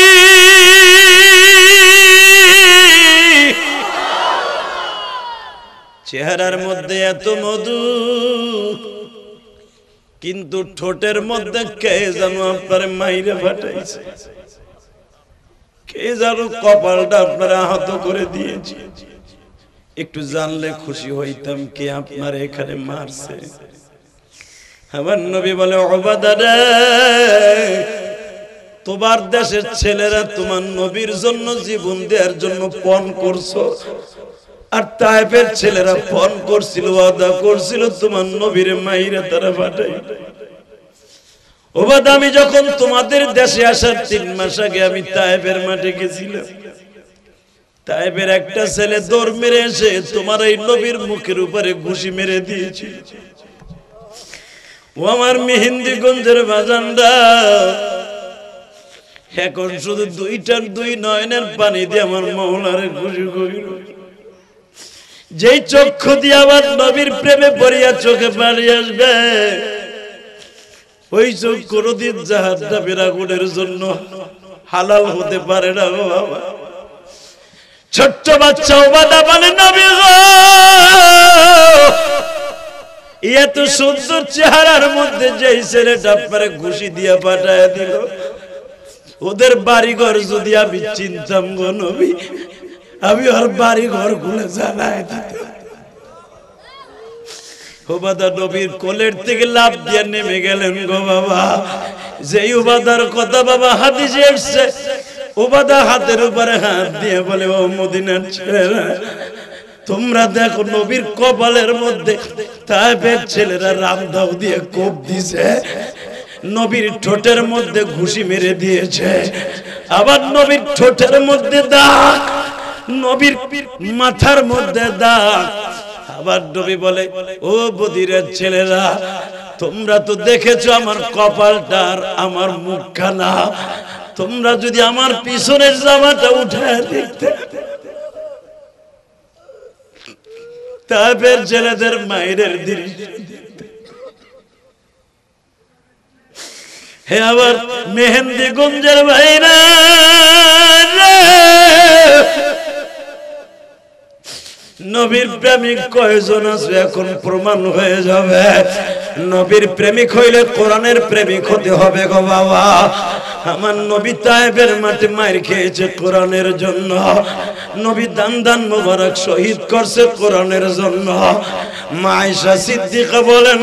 চেহারার মধ্যে এত মধু, কিন্তু ঠোঁটের মধ্যে কে যেন আপনার মাইরে ফাটাইছে, কে যেন কপালটা আপনার আহত করে দিয়েছে। একটু জানলে খুশি হইতাম কে আপনার এখানে মারছে। আমার নবী বলে ওবাদা রে, তোমার দেশের ছেলেরা তোমার নবীর জন্য জীবন দেওয়ার জন্য পণ করছো, আর তায়েফের ছেলেরা ফোন করছিল, ওয়াদা করছিল তোমার নবীর মাইরা তারা পাঠাই। ওবাদা আমি যখন তোমাদের দেশে আসার 3 মাস আগে আমি তায়েফের মাঠে গেছিলাম, তায়েফের একটা ছেলে দৌড় মেরে এসে তোমার এই নবীর মুখের উপরে ঘুষি মেরে দিয়েছে। ও আমার মেহেন্দিগঞ্জের বাজানরা, এখন শুধু 2 নয়নের পানি দিয়ে আমার মওলারে খুশি করিল। যেই চক্ষু দিয়ে আমার নবীর প্রেমে পড়িয়া চোখে পানি আসবে, ওই চোখ কোনদিন জাহান্নামের আগুনের জন্য হালাল হতে পারে না গো বাবা। ছোট্ট বাচ্চা ওবাদা বলে নবী গো, এত সুন্দর চেহারার মধ্যে যেই ছেলেটা আপনারে ঘুষি দিয়া পাঠায় দিল, ওদের বাড়ি ঘর যদি আমি চিনতাম গো নবী, আমি ওর বাড়ি ঘর গুলো জানাই দিতাম। ওবাদা নবীর কোলের থেকে লাফ দিয়ে নেমে গেলেন গো বাবা। যেই ওবাদার কথা বাবা হাদিসে এসেছে, ওবাদা হাতের উপরে হাত দিয়ে বলে, ও মদিনার ছেলেরা, তোমরা দেখো নবীর কপালের মধ্যে তায়েফের ছেলেরা রামদাও দিয়ে কোপ দিছে, নবীর ঠোঁটের মধ্যে ঘুষি মেরে দিয়েছে, আবার নবীর ঠোঁটের মধ্যে দাগ, নবীর মাথার মধ্যে দাগ। আবার নবী বলে, ও বদিরের ছেলেরা, তোমরা তো দেখেছো আমার কপালটা আর আমার মুখখানা, তোমরা যদি আমার পিছনের জামাটা উঠায় দেখতে। তায়েফের ছেলেদের মায়ের দৃশ্য। হে আবার মেহেন্দিগঞ্জের ভাইরা, নবীর প্রেমিক কয়জন আছে এখন প্রমাণ হয়ে যাবে। নবীর প্রেমিক হইলে কোরআনের প্রেমিক হতে হবে গো বাবা। আমার নবী তায়েফের মাঠে মার খেয়েছে কোরআনের জন্য, নবী দান মোবারক শহীদ করছে কোরআনের জন্য। মা আয়েশা সিদ্দিকা বলেন,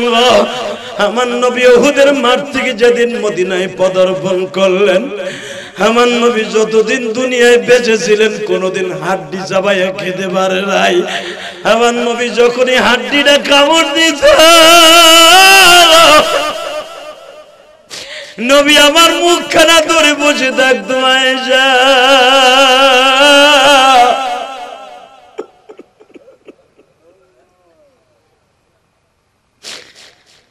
আমার নবী উহুদের মাঠ থেকে যেদিন মদিনায় পদার্পণ করলেন, আমার নবী যতদিন দুনিয়ায় বেঁচে ছিলেন কোনদিন হাড্ডি চাবাইয়া খেতে পারে নাই। আমার নবী যখনই হাড্ডিটা কামড় দিত, নবী আমার মুখখানা ধরে বসে থাকতো। আয়েশা,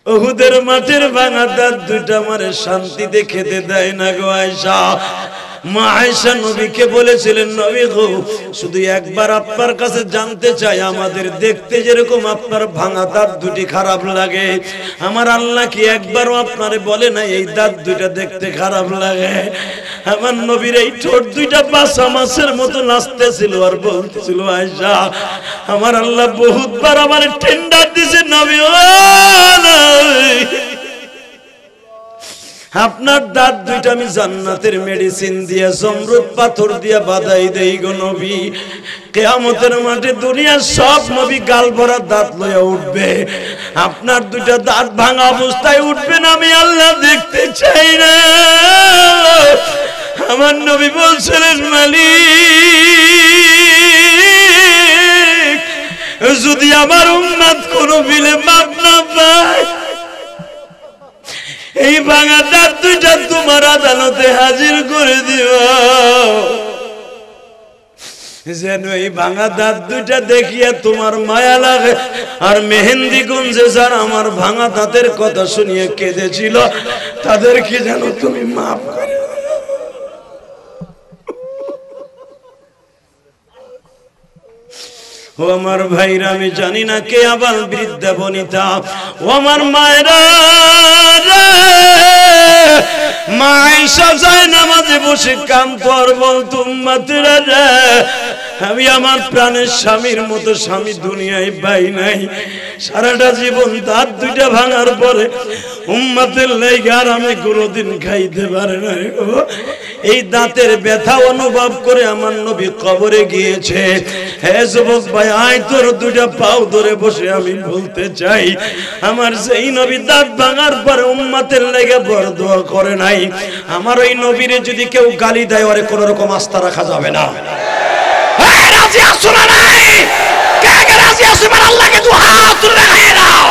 উহুদের মাঠের ভাঙা দাঁত দুইটা আমারে শান্তিতে খেতে দেয় না গো আয়েশা। মা আয়েশা নবীকে বলেছিলেন, নবী গো, শুধু একবার আপনার কাছে জানতে চাই, আমাদের দেখতে যেরকম আপনার ভাঙা দাঁত দুটি খারাপ লাগে, আমার আল্লাহ কি একবারও আপনারে বলে না এই দাঁত দুইটা দেখতে খারাপ লাগে? আমার নবীর এই ঠোঁট দুইটা বাসা মাছের মতো নাচতেছিল আর বলতেছিল, আয়েশা, আমার আল্লাহ বহুতবার আমার টেন্ডার দিছে নবী, আপনার দাঁত দুইটা আমি জান্নাতের মেডিসিন দিয়ে জমরুদ পাথর দিয়ে বাঁধাই দেই গো নবী। কিয়ামতের মাঠে দুনিয়ার সব নবী গাল ভরা দাঁত লইয়া উঠবে, আপনার দুইটা দাঁত ভাঙা অবস্থায় উঠবেন, আমি আল্লাহ দেখতে চাই না। আমার নবী বলছিলেন, মালিক, যদি আমার উম্মত কোনো বিলে মাপ না পায়, এই ভাঙা দাঁত দুইটা তোমার আদালতে হাজির করে দিও, যেন এই ভাঙা দাঁত দুইটা দেখিয়া তোমার মায়া লাগে। আর মেহেন্দিগঞ্জে যারা আমার ভাঙা দাঁতের কথা শুনিয়ে কেঁদেছিল, তাদেরকে যেন তুমি মাফ করে। ও আমার ভাইরা, আমি জানি না কে আবার বৃদ্ধা বনিতা, ও আমার মায়েরা, মা আয়েশা যায় নামাজে বসে কাম করব, উম্মতেরা রে, আমি আমার প্রাণের স্বামীর মতো স্বামী দুনিয়ায় পাই নাই। সারাটা জীবন দাঁত দুইটা ভাঙার পরে উম্মতের লাইগা আর আমি কোনোদিন খাইতে পারে না। এই দাঁতের ব্যথা অনুভব করে আমার নবী কবরে গিয়েছে। হে যুবক ভাই, আয় তোর দুইটা পাও ধরে বসে আমি বলতে চাই, আমার সেই নবী দাঁত ভাঙার পরে উম্মতের লাইগা বড় দোয়া করে নাই, আমার ওই নবীরে যদি কেউ গালি দেয়, ওরে কোন রকম আস্থা রাখা যাবে না। রাজি আছো না নাই? রাজি আছো এবার আল্লাহকে দু হাত তুলে দেখায় দাও।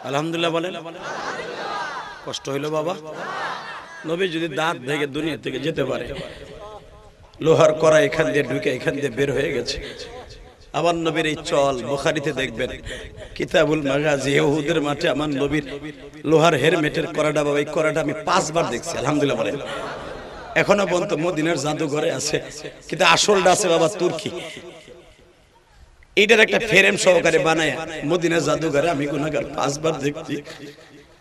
আলহামদুলিল্লাহ বলেন। কষ্ট হইল বাবা। নবী যদি দাঁত ভেঙে দুনিয়া থেকে যেতে পারে, লোহার কড়া এখান দিয়ে ঢুকে এখান দিয়ে বের হয়ে গেছে। আমার নবীর এই চল বুখারীতে দেখবেন, কিতাবুল মাগাজি, উহুদের মাঠে আমার নবীর লোহার হেলমেটের কড়াটা, বাবা এই কড়াটা আমি 5 বার দেখছি। আলহামদুলিল্লাহ বলেন। এখনো পর্যন্ত মদিনার জাদুঘরে আছে, কিন্তু আসলটা আছে বাবা তুর্কি। এইটার একটা ফ্রেম সহকারে বানায় মদিনার জাদুঘরে আমি গুনাহগার 5 বার দেখছি।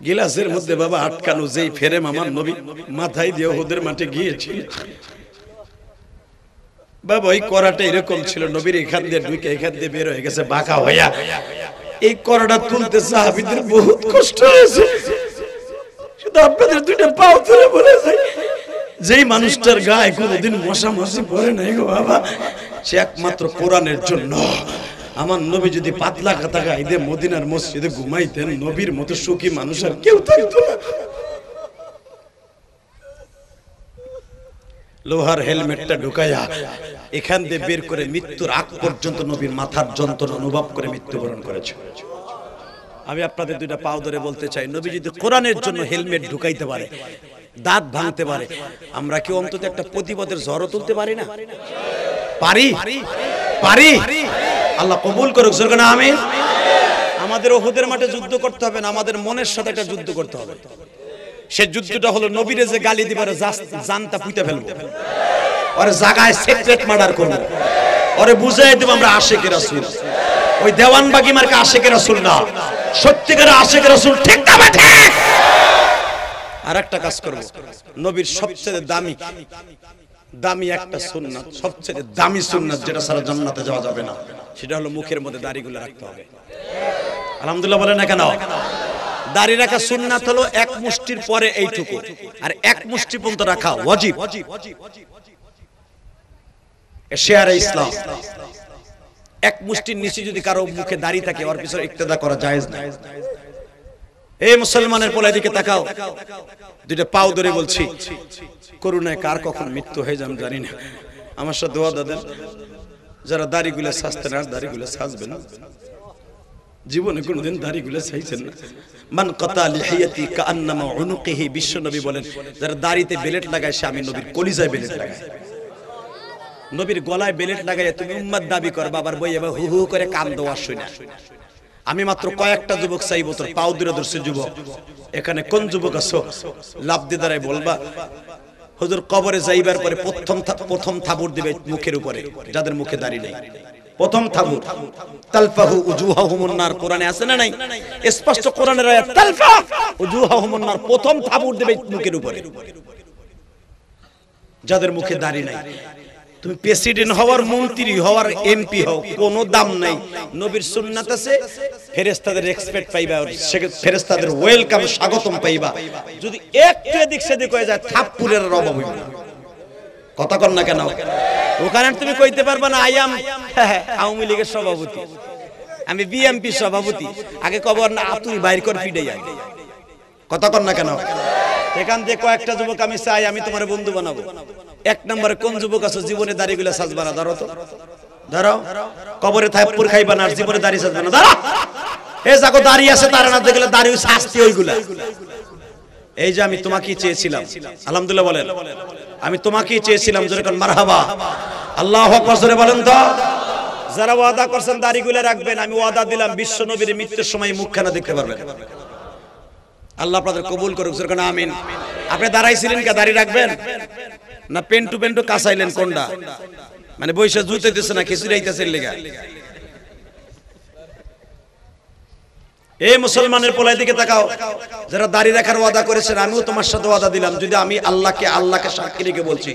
গিলাসের মধ্যে বাবা আটকানো যেই ফ্রেম আমার নবী মাথায় দিয়ে উহুদের মাঠে গিয়েছিল, বাবা ওই কড়াটা এরকম ছিল, নবীর এখান দিয়ে ঢুকে এখান দিয়ে বের হয়ে গেছে বাঁকা হইয়া। এই কড়াটা তুলতে সাহাবীদের বহুত কষ্ট হয়েছে। শুধু আপনাদের দুইটা পাও ধরে বলে যায়, যেই মানুষটার গায়ে কোনোদিন মশা মাছি পড়ে নাই গো বাবা, সে একমাত্র কোরআনের জন্য। আমার নবী যদি পাতলা কাটা গায়ে দিয়ে মদিনার মসজিদে ঘুমাইতেন, নবীর মতো সুখী মানুষ আর কেউ থাকতো না। লোহার হেলমেটটা ঢুকাইয়া এখান দিয়ে বের করে মৃত্যুর আগ পর্যন্ত নবীর মাথার যন্ত্রণা অনুভব করে মৃত্যুবরণ করেছে। আমি আপনাদের দুইটা পাও ধরে বলতে চাই, নবী যদি কোরআনের জন্য হেলমেট ঢুকাইতে পারে, দাঁত ভাঙতে পারে, আমরা কি অন্তত একটা প্রতিপদের ঝড়ও তুলতে পারি না? পারি পারি। আল্লাহ কবুল করুক, জোরে না আমিন। আমাদের উহুদের মাঠে যুদ্ধ করতে হবে না, আমাদের মনের সাথে একটা যুদ্ধ করতে হবে। সে যুদ্ধটা হলো নবীরে যে গালি দিবারে জানটা পুঁতে ফেলবো, ওরে জায়গায় সেক্রেট মার্ডার করবো, ওরে বুঝাই দেব আমরা আশিকে রাসূল। ওই দেওয়ানবাগি মার্কা আশিকে রাসূল না, সত্যিকারের আশিকে রাসূল। ঠিক না বেঠে? আর একটা কাজ করব, নবীর সবচেয়ে দামি একটা সুন্নাত, সবচেয়ে দামি সুন্নাত যেটা সারা জান্নাতে যাওয়া যাবে না, সেটা হলো মুখের মধ্যে দাড়িগুলো রাখতে হবে। আলহামদুলিল্লাহ বলেন না কেন? দাড়ি রাখা সুন্নাত হলো এক মুষ্টির পরে এইটুকু, আর এক মুষ্টি পর্যন্ত রাখা ওয়াজিব। শেয়ারে ইসলাম। এক মুষ্টির নিচে যদি কারো মুখে দাড়ি থাকে, ওর পিছনে ইক্তেদা করা জায়েজ না। এই মুসলমানের পোলা দিকে তাকাও, দুইটা পাও ধরে বলছি, করুণায় কার কখন মৃত্যু হয়ে যান জানি না। আমার সাথে দোয়া দাদেন, যারা দাড়িগুলো সাজতেন আর দাড়িগুলো সাজবেন না, জীবনে কোনোদিন দাড়িগুলো চাইছেন না। মান কাতা লিহিয়াতি কাআন্নামা উনুকিহি, বিশ্ব নবী বলেন, যারা দাড়িতে বেলেট লাগায় সে আমি নবীর কলিজায় বেলেট লাগায়। নবীর গলায় বেলেট লাগায় তুমি উম্মত দাবি করবা, আবার বই এবার হু হু করে কান দেওয়া শুই না। আমি মাত্র কয়েকটা যুবক চাইবো, তোর পাও দূরে দর্শে যুবক, এখানে কোন যুবক আছো লাভ দিয়ে দাঁড়ায় বলবা, হুজুর কবরে যাইবার পরে প্রথম থাবুর দিবে মুখের উপরে, যাদের মুখে দাড়ি নেই। প্রথম থাবুর তালফাহু উজুহাহুমুন নার, কোরআনে আছে না নাই? স্পষ্ট কোরআনের আয়াত, তালফা উজুহাহুমুন নার, প্রথম থাবুর দিবে মুখের উপরে যাদের মুখে দাড়ি নাই। তুমি প্রেসিডেন্ট হওয়ার, মন্ত্রী হওয়ার, এমপি হও, কোনো দাম নাই। নবীর সুন্নাত আছে, ফেরেশতাদের রেসপেক্ট পাইবা, ফেরেশতাদের ওয়েলকাম, স্বাগতম পাইবা। যদি একটু এদিক সেদিক হয়ে যায়, থাপ্পুরের অভাব হইবে না। কথা কর না কেন? ওখানে তুমি কইতে পারবা না আই এম আওয়ামী লীগের সভাপতি, আমি বিএমপি সভাপতি, আগে কবর না তুই বাইর কর ফিডে যায়। কথা কর না কেন? এখান থেকে কয়েকটা যুবক আমি চাই, আমি তোমার বন্ধু বানাবো। এক নম্বরে কোন যুবক আছে জীবনে দাড়িগুলো সাজবা না? ধরো তো, ধরো। কবরে থাপ্পুর খাইবা না, আর জীবনে দাড়ি সাজবা না, ধরো। এই যাকো দাড়ি আছে তারা না দেখলে দাড়ি শাস্তি ওইগুলা। এই যে আমি তোমাকেই চেয়েছিলাম, আলহামদুলিল্লাহ বলেন, আমি তোমাকেই চেয়েছিলাম, জোরে কোন মারহাবা, আল্লাহু আকবার জোরে বলেন তো। যারা ওয়াদা করছেন দাড়িগুলো রাখবেন, আমি ওয়াদা দিলাম বিশ্ব নবীর মৃত্যুর সময় মুখখানা দেখতে পারবেন। আল্লাহ আপনাদের কবুল করুক, জোরে কোন আমিন। আপনি দাঁড়াইছিলেন কে দাড়ি রাখবেন না পেন্টু পেন্টু কাঁচাইলেন কোনটা? মানে বৈশা জুতে দিচ্ছে না খিচুড়াইতেছেন লেগা? এই মুসলমানের পোলাই দিকে তাকাও, যারা দাড়ি রাখার ওয়াদা করেছেন, আমিও তোমার সাথে ওয়াদা দিলাম, যদি আমি আল্লাহকে সাক্ষী রেখে বলছি,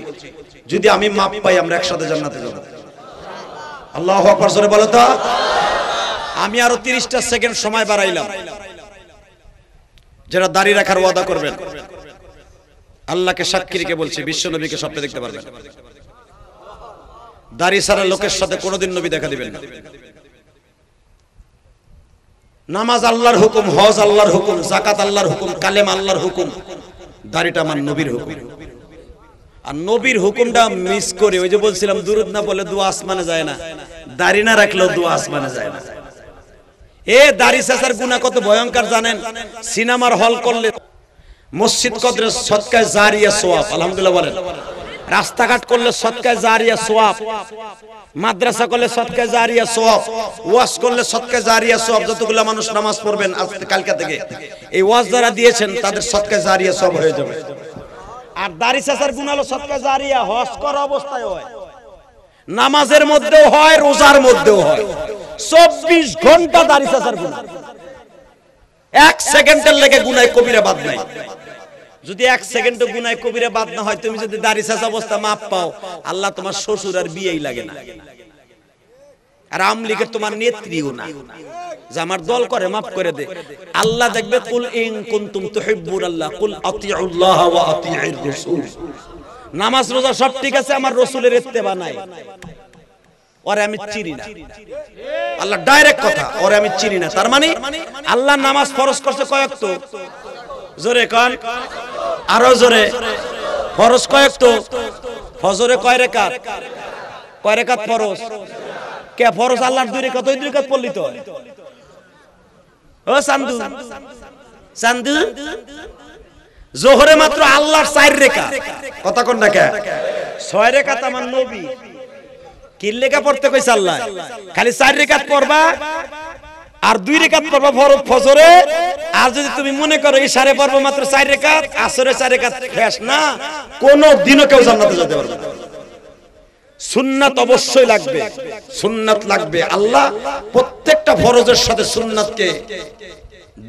যদি আমি মাপ পাই আমরা একসাথে জান্নাতে যাব। আল্লাহু আকবার জোরে বলো তো। আমি আরো 30টা সেকেন্ড সময় বাড়াইলাম। যারা দাড়ি রাখার ওয়াদা করবেন, আল্লাহকে সাক্ষী রেখে বলছি, বিশ্ব নবীকে স্বপ্নে দেখতে পারবেন। দাড়ি ছাড়া লোকের সাথে কোনোদিন নবী দেখা দিবেন না। নামাজ আল্লাহর হুকুম, হজ আল্লাহর হুকুম, যাকাত আল্লাহর হুকুম, কালেমা আল্লাহর হুকুম, দাড়িটা আমার নবীর হুকুম। আর নবীর হুকুমটা মিস করে, ওই যে বলছিলাম দুরূদ না বলে দোয়া আসমানে যায় না, দাড়ি না রাখলেও দোয়া আসমানে যায় না। এ দাড়ি চাচার গুনাহ কত ভয়ঙ্কর জানেন? সিনেমার হল করলে মসজিদ কদরে সদকায়ে জারিয়া সওয়াব, আলহামদুলিল্লাহ বলেন। রাস্তাঘাট করলে সদকায়ে জারিয়া সওয়াব, মাদ্রাসা করলে সদকায়ে জারিয়া সওয়াব, ওয়াজ করলে সদকায়ে জারিয়া সওয়াব। যতগুলো মানুষ নামাজ পড়বেন আজ কালকে থেকে, এই ওয়াজ যারা দিয়েছেন তাদের সদকায়ে জারিয়া সওয়াব হয়ে যাবে। আর দাড়ি চাচার গুনাহ হলো সদকায়ে জারিয়া হজ করা অবস্থায় হয়, নামাজের মধ্যেও হয়, রোজার মধ্যেও হয়। 24 ঘন্টা দাড়ি চাচার গুনাহ, 1 সেকেন্ডের লেগে গুনাহ কবিরা বাদ নাই। যদি 1 সেকেন্ড গুনাহ কবিরা বাদ না হয়, তুমি যদি দাড়ি চাচা অবস্থা মাপ পাও, আল্লাহ তোমার শ্বশুর আর বিয়েই লাগে না। আর আমলিগের তোমার নেত্রীও না যে আমার দল করে মাফ করে দে। আল্লাহ দেখবে, কুল ইন কুনতুম তুহিব্বুনাল্লাহ কুল আতিউল্লাহ ওয়া আতিউর রাসূল। নামাজ রোজা সব ঠিক আছে, আমার রাসূলের ইত্তেবা নাই, ওরে আমি চিনি না। আল্লাহ ডাইরেক্ট কথা, ওরে আমি চিনি না। তার মানে আল্লাহ নামাজ ফরজ করছে কয় ওয়াক্ত? জোরে কোন, আরো জোরে। ফরজ কয় ওয়াক্ত? ফজরে কয় রাকাত? কয় রাকাত ফরজ? কে ফরজ আল্লাহর 2 রাকাত, ওই 2 রাকাত পড়লি তো। ও চান্দু, চান্দু, জোহরে মাত্র আল্লাহর 4 রাকাত, কথা কোন না কে? 6 রাকাত আমার নবী কি লেখা পড়তে কইছে আল্লাহ? খালি 4 রাকাত পড়বা আর 2 রাকাত পড়বা ফজরে। আর যদি তুমি মনে করো ইশারে পড়বা মাত্র 4 রাকাত, আসরে 4 রাকাত, শেষ না, কোন দিনও কেউ জান্নাতে যেতে পারবে না। সুন্নাত অবশ্যই লাগবে, সুন্নাত লাগবে। আল্লাহ প্রত্যেকটা ফরজের সাথে সুন্নাতকে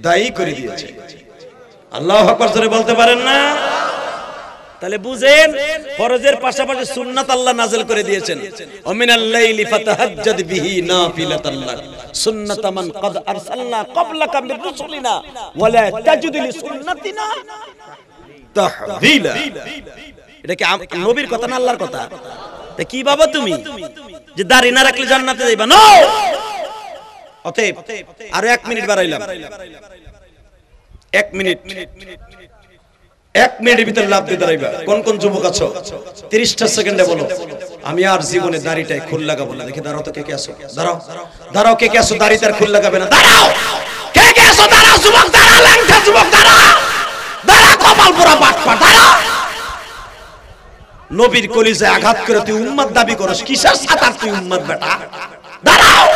দায়ী করে দিয়েছে। আল্লাহু আকবার জোরে বলতে পারেন না? তাহলে বুঝেন, ফরজের পাশাপাশি সুন্নাত আল্লাহ নাযিল করে দিয়েছেন। ওয়া মিনাল লাইলি ফাতাহাজ্জাদ বিহি নাফিলাতান লাক সুন্নাতাম মান ক্বাদ আরসালনা ক্বাবলাকা মির রুসুলিনা ওয়া লা তাজিদু লিসুন্নাতিনা তাহযীলা। এটা কি নবীর কথা না আল্লাহর কথা? তা কি বাবা তুমি যে দাড়ি না রাখলে জান্নাতে যাইবা? নো। অতএব আরো 1 মিনিট বাড়াইলাম, 1 মিনিট, 1 মিনিটের ভিতরে লাভ দিয়ে দাঁড়াইবা। কোন কোন যুবক আছো 30টা সেকেন্ডে বলো, আমি আর জীবনে দাড়িটাই খুল লাগাবো না। দেখি দাঁড়াও তো, কে কে আছো? দাঁড়াও, দাঁড়াও, কে কে আছো দাড়িতে আর খুল লাগাবে না? দাঁড়াও, কে কে আছো? দাঁড়াও যুবক, দাঁড়াও, ল্যাংটা যুবক, দাঁড়াও, দাঁড়াও, কপাল পোড়া বাটপা, দাঁড়াও। নবীর কলিজায় আঘাত করে তুই উম্মত দাবি করস, কিসের সাতার তুই উম্মত বেটা? দাঁড়াও।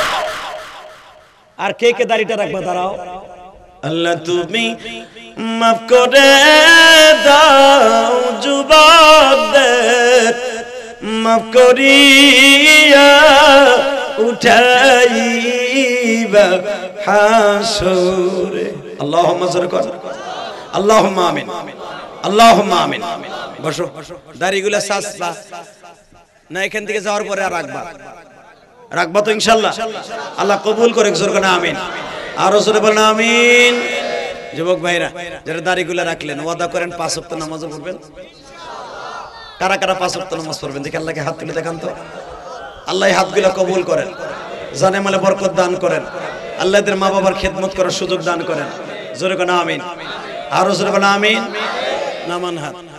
আর কে কে দাড়িটা রাখবা? দাঁড়াও। আল্লাহ তুমি মাফ করে দাও যুবকদের, মাফ করিয়া উঠাইবা হাসরে। আল্লাহুম্মা জোরে কর, আল্লাহুম্মা আমিন, আল্লাহুম্মা আমিন। বসো, দাড়িগুলা সাজবা না, এখান থেকে যাওয়ার পরে আর রাখবা, রাখবা তো ইনশাআল্লাহ? আল্লাহ কবুল করে, জোরে করে আমিন। আরো জোরে বলেন আমিন। যুবক ভাইরা যারা দাড়িগুলা রাখলেন, ওয়াদা করেন 5 ওয়াক্ত নামাজ পড়বেন। কারা কারা 5 ওয়াক্ত নামাজ পড়বেন দেখি আল্লাহকে হাত তুলে দেখান তো। আল্লাহ এই হাতগুলা কবুল করেন, জানে মালে বরকত দান করেন, আল্লাহ এদের মা বাবার খেদমত করার সুযোগ দান করেন। জোরে করে আমিন। আরো জোরে বলেন আমিন। নামান হাত।